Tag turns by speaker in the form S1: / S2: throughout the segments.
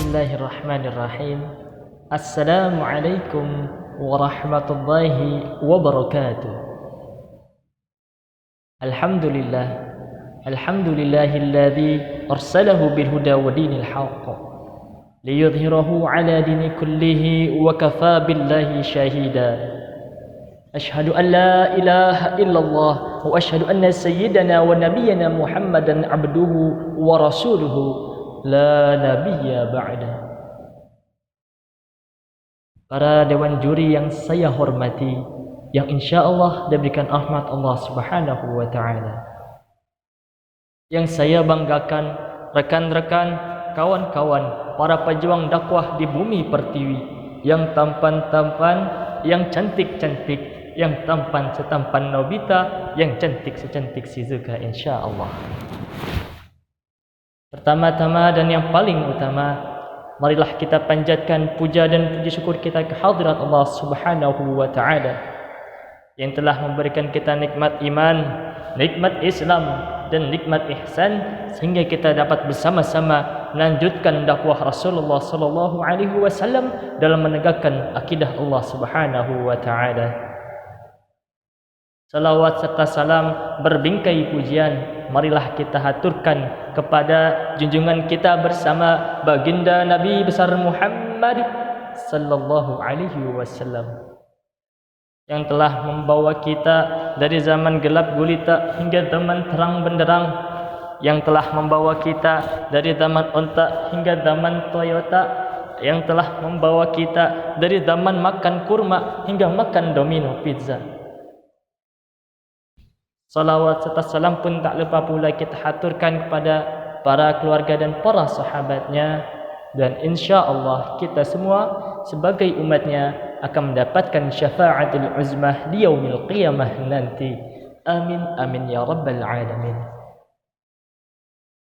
S1: Bismillahirrahmanirrahim. Assalamualaikum warahmatullahi wabarakatuh. Alhamdulillah. Alhamdulillahilladzi arsalahu bilhuda wa dinil haqq liyudhhirahu ala dini kullihi wa kafaa billahi shahida. Ashhadu an la ilaha illallah wa ashhadu anna sayyidana wa nabiyyana Muhammadan abduhu wa rasuluhu la nabiyya ba'da. Para dewan juri yang saya hormati, yang insyaallah diberikan rahmat Allah Subhanahu wa taala. Yang saya banggakan, rekan-rekan, kawan-kawan, para pejuang dakwah di bumi pertiwi, yang tampan-tampan, yang cantik-cantik, yang tampan setampan Nobita, yang cantik secantik Shizuka insyaallah. Pertama-tama dan yang paling utama, marilah kita panjatkan puja dan puji syukur kita ke hadirat Allah Subhanahu wa taala yang telah memberikan kita nikmat iman, nikmat Islam dan nikmat ihsan sehingga kita dapat bersama-sama melanjutkan dakwah Rasulullah sallallahu alaihi wasallam dalam menegakkan akidah Allah Subhanahu wa taala. Salawat serta salam berbingkai pujian marilah kita haturkan kepada junjungan kita bersama baginda Nabi besar Muhammad sallallahu alaihi wasallam yang telah membawa kita dari zaman gelap gulita hingga zaman terang benderang, yang telah membawa kita dari zaman onta hingga zaman Toyota, yang telah membawa kita dari zaman makan kurma hingga makan domino pizza. Salawat serta salam pun tak lupa pula kita haturkan kepada para keluarga dan para sahabatnya, dan insya-Allah kita semua sebagai umatnya akan mendapatkan syafaatul uzmah di yaumil qiyamah nanti. Amin amin ya rabbal alamin.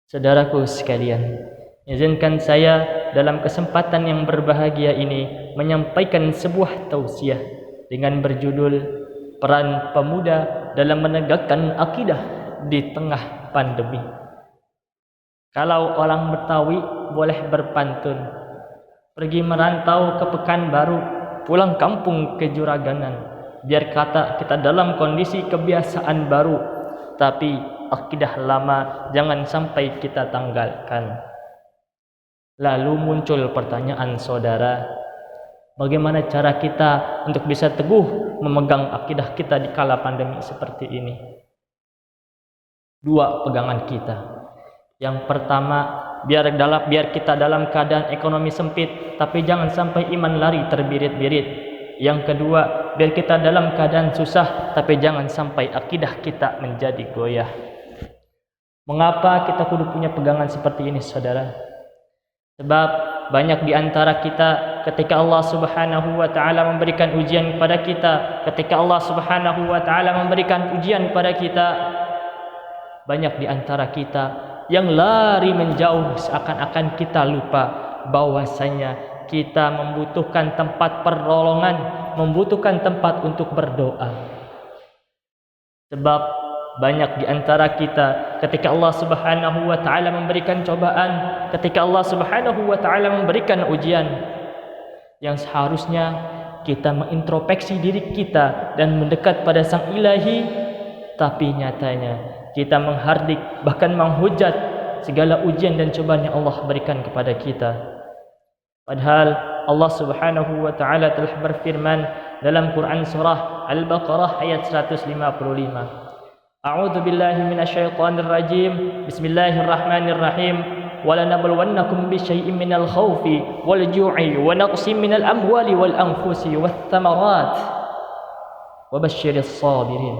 S1: Saudaraku sekalian, izinkan saya dalam kesempatan yang berbahagia ini menyampaikan sebuah tausiah dengan berjudul Peran Pemuda dalam Menegakkan Akidah di Tengah Pandemi. Kalau orang Betawi boleh berpantun, pergi merantau ke Pekanbaru, pulang kampung ke Juraganan, biar kata kita dalam kondisi kebiasaan baru, tapi akidah lama jangan sampai kita tanggalkan. Lalu muncul pertanyaan saudara, bagaimana cara kita untuk bisa teguh memegang akidah kita di kala pandemi seperti ini? Dua pegangan kita. Yang pertama, biar kita dalam keadaan ekonomi sempit, tapi jangan sampai iman lari terbirit-birit. Yang kedua, biar kita dalam keadaan susah, tapi jangan sampai akidah kita menjadi goyah. Mengapa kita kudu punya pegangan seperti ini, saudara? Sebab banyak di antara kita ketika Allah Subhanahu wa taala memberikan ujian kepada kita, ketika Allah Subhanahu wa taala memberikan ujian kepada kita, banyak di antara kita yang lari menjauh seakan-akan kita lupa bahwasanya kita membutuhkan tempat pertolongan, membutuhkan tempat untuk berdoa. Sebab banyak di antara kita ketika Allah Subhanahu wa taala memberikan cobaan, ketika Allah Subhanahu wa taala memberikan ujian, yang seharusnya kita mengintrospeksi diri kita dan mendekat pada Sang Ilahi, tapi nyatanya kita menghardik bahkan menghujat segala ujian dan cobaan yang Allah berikan kepada kita. Padahal Allah Subhanahu wa taala telah berfirman dalam Quran surah Al-Baqarah ayat 155. A'udzu billahi minasyaitonir rajim. Bismillahirrahmanirrahim. Walanabluwannakum bisyai'in minal khaufi wal ju'i wa naqsin minal amwali wal anfusi wath thamarat wa basyiris sabirin.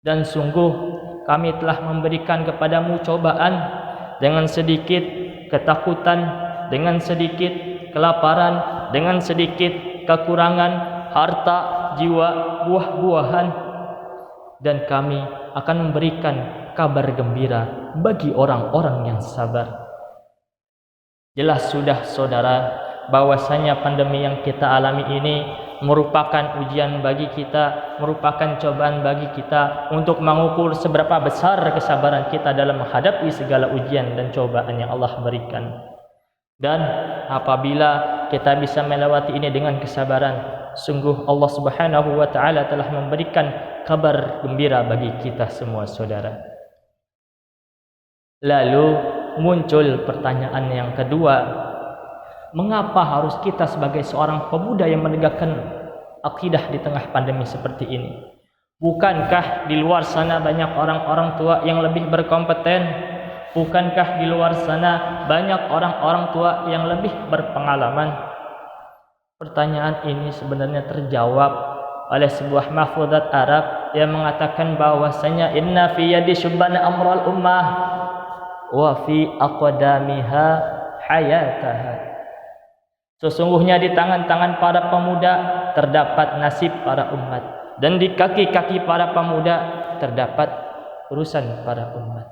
S1: Dan sungguh kami telah memberikan kepadamu cobaan dengan sedikit ketakutan, dengan sedikit kelaparan, dengan sedikit kekurangan harta, jiwa, buah-buahan, dan kami akan memberikan kabar gembira bagi orang-orang yang sabar. Jelas sudah saudara bahwasanya pandemi yang kita alami ini merupakan ujian bagi kita, merupakan cobaan bagi kita untuk mengukur seberapa besar kesabaran kita dalam menghadapi segala ujian dan cobaan yang Allah berikan. Dan apabila kita bisa melewati ini dengan kesabaran, sungguh Allah Subhanahu wa taala telah memberikan kabar gembira bagi kita semua, saudara. Lalu muncul pertanyaan yang kedua, mengapa harus kita sebagai seorang pemuda yang menegakkan akidah di tengah pandemi seperti ini? Bukankah di luar sana banyak orang-orang tua yang lebih berkompeten? Bukankah di luar sana banyak orang-orang tua yang lebih berpengalaman? Pertanyaan ini sebenarnya terjawab oleh sebuah mahfudzat Arab yang mengatakan bahwasanya inna fi yadi syubban amral ummah wa fi aqdamiha hayataha. Sesungguhnya di tangan-tangan para pemuda terdapat nasib para umat, dan di kaki-kaki para pemuda terdapat urusan para umat.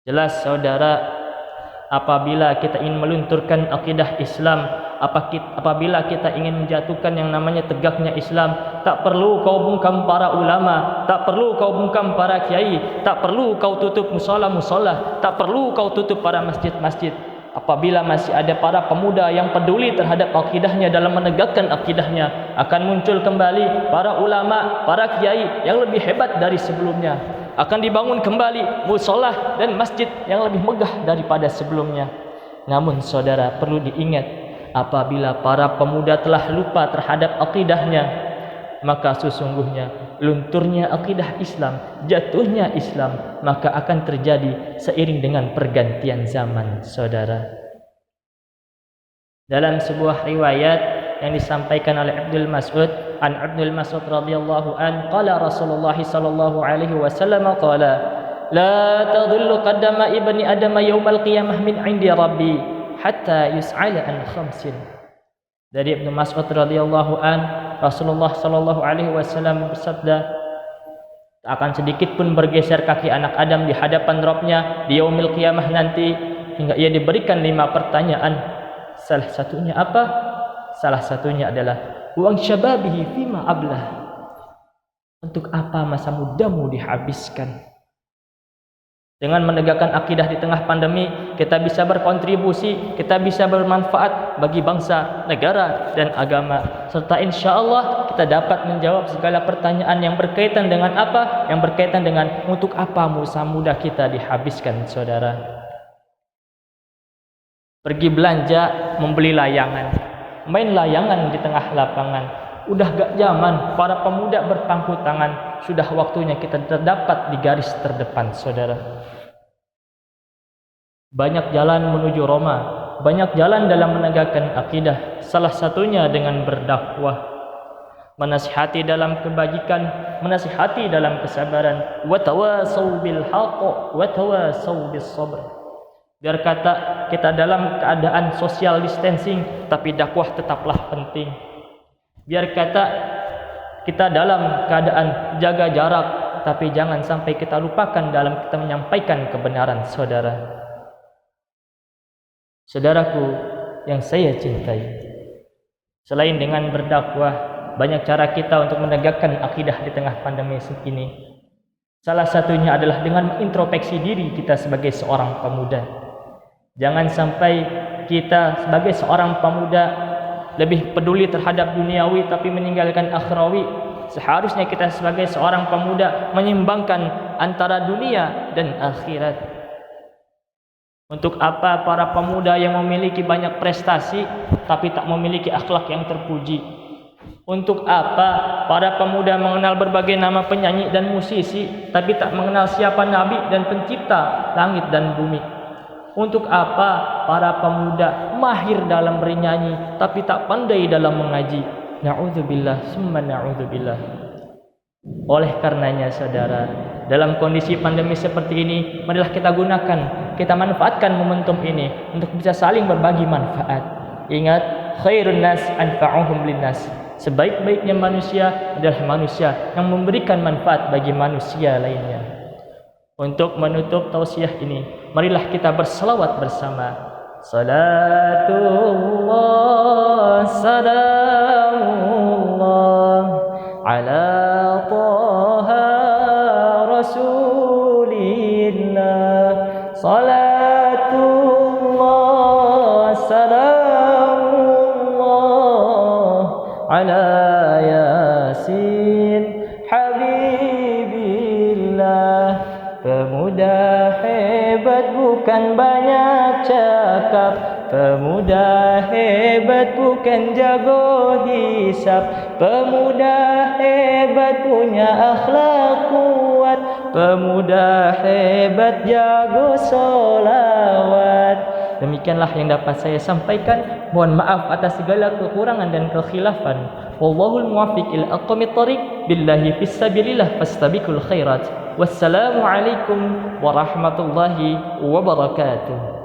S1: Jelas saudara, apabila kita ingin melunturkan akidah Islam, apabila kita ingin menjatuhkan yang namanya tegaknya Islam, tak perlu kau bungkam para ulama, tak perlu kau bungkam para kiai, tak perlu kau tutup musola-musola, tak perlu kau tutup para masjid-masjid. Apabila masih ada para pemuda yang peduli terhadap akidahnya dalam menegakkan akidahnya, akan muncul kembali para ulama, para kiai yang lebih hebat dari sebelumnya. Akan dibangun kembali musola dan masjid yang lebih megah daripada sebelumnya. Namun saudara, perlu diingat, apabila para pemuda telah lupa terhadap akidahnya, maka sesungguhnya lunturnya akidah Islam, jatuhnya Islam, maka akan terjadi seiring dengan pergantian zaman, saudara. Dalam sebuah riwayat yang disampaikan oleh Abdul Mas'ud, an Abdul Mas'ud radhiyallahu an, qala Rasulullah sallallahu alaihi wasallam qala la tadhillu qadama ibni adam yaumal qiyamah min 'indi rabbi hatta yus'ala an khamsin. Dari Ibnu Mas'ud radhiyallahu an, Rasulullah sallallahu alaihi wasallam bersabda, tak akan sedikit pun bergeser kaki anak Adam di hadapan Rabb-nya di yaumil qiyamah nanti hingga ia diberikan 5 pertanyaan. Salah satunya apa? Salah satunya adalah uang syababihi fima ablah. Untuk apa masa mudamu dihabiskan? Dengan menegakkan akidah di tengah pandemi, kita bisa berkontribusi, kita bisa bermanfaat bagi bangsa, negara, dan agama. Serta insya Allah kita dapat menjawab segala pertanyaan yang berkaitan dengan apa? Yang berkaitan dengan untuk apa masa muda kita dihabiskan, saudara. Pergi belanja, membeli layangan, main layangan di tengah lapangan. Udah gak zaman para pemuda berpangku tangan. Sudah waktunya kita terdapat di garis terdepan, saudara. Banyak jalan menuju Roma, banyak jalan dalam menegakkan akidah. Salah satunya dengan berdakwah, menasihati dalam kebajikan, menasihati dalam kesabaran. Wa tawasau bil haqq wa tawasau bis sabr. Biar kata kita dalam keadaan social distancing, tapi dakwah tetaplah penting. Biar kata kita dalam keadaan jaga jarak, tapi jangan sampai kita lupakan dalam kita menyampaikan kebenaran, saudara. Saudaraku yang saya cintai, selain dengan berdakwah, banyak cara kita untuk menegakkan akidah di tengah pandemi ini. Salah satunya adalah dengan mengintrospeksi diri kita sebagai seorang pemuda. Jangan sampai kita sebagai seorang pemuda lebih peduli terhadap duniawi tapi meninggalkan akhrawi. Seharusnya kita sebagai seorang pemuda menyimbangkan antara dunia dan akhirat. Untuk apa para pemuda yang memiliki banyak prestasi tapi tak memiliki akhlak yang terpuji? Untuk apa para pemuda mengenal berbagai nama penyanyi dan musisi tapi tak mengenal siapa nabi dan pencipta langit dan bumi? Untuk apa para pemuda mahir dalam bernyanyi tapi tak pandai dalam mengaji? Na'udzubillah, summa na'udzubillah. Oleh karenanya saudara, dalam kondisi pandemi seperti ini, marilah kita gunakan, kita manfaatkan momentum ini untuk bisa saling berbagi manfaat. Ingat, khairun nas anfa'uhum linnas. Sebaik-baiknya manusia adalah manusia yang memberikan manfaat bagi manusia lainnya. Untuk menutup tausiah ini, marilah kita berselawat bersama. Salatullah, salamullah ala taha rasulillah. Salatullah, ala Yasin Habibillah. Pemuda hebat bukan banyak cakap, pemuda hebat bukan jago hisab, pemuda hebat punya akhlak kuat, pemuda hebat jago solawat. Demikianlah yang dapat saya sampaikan. Mohon maaf atas segala kekurangan dan kekhilafan. Wallahul muwaffiq ila aqwamit thariq. Billahi fisabilillah fastabiqul khairat. Wassalamu alaikum warahmatullahi wabarakatuh.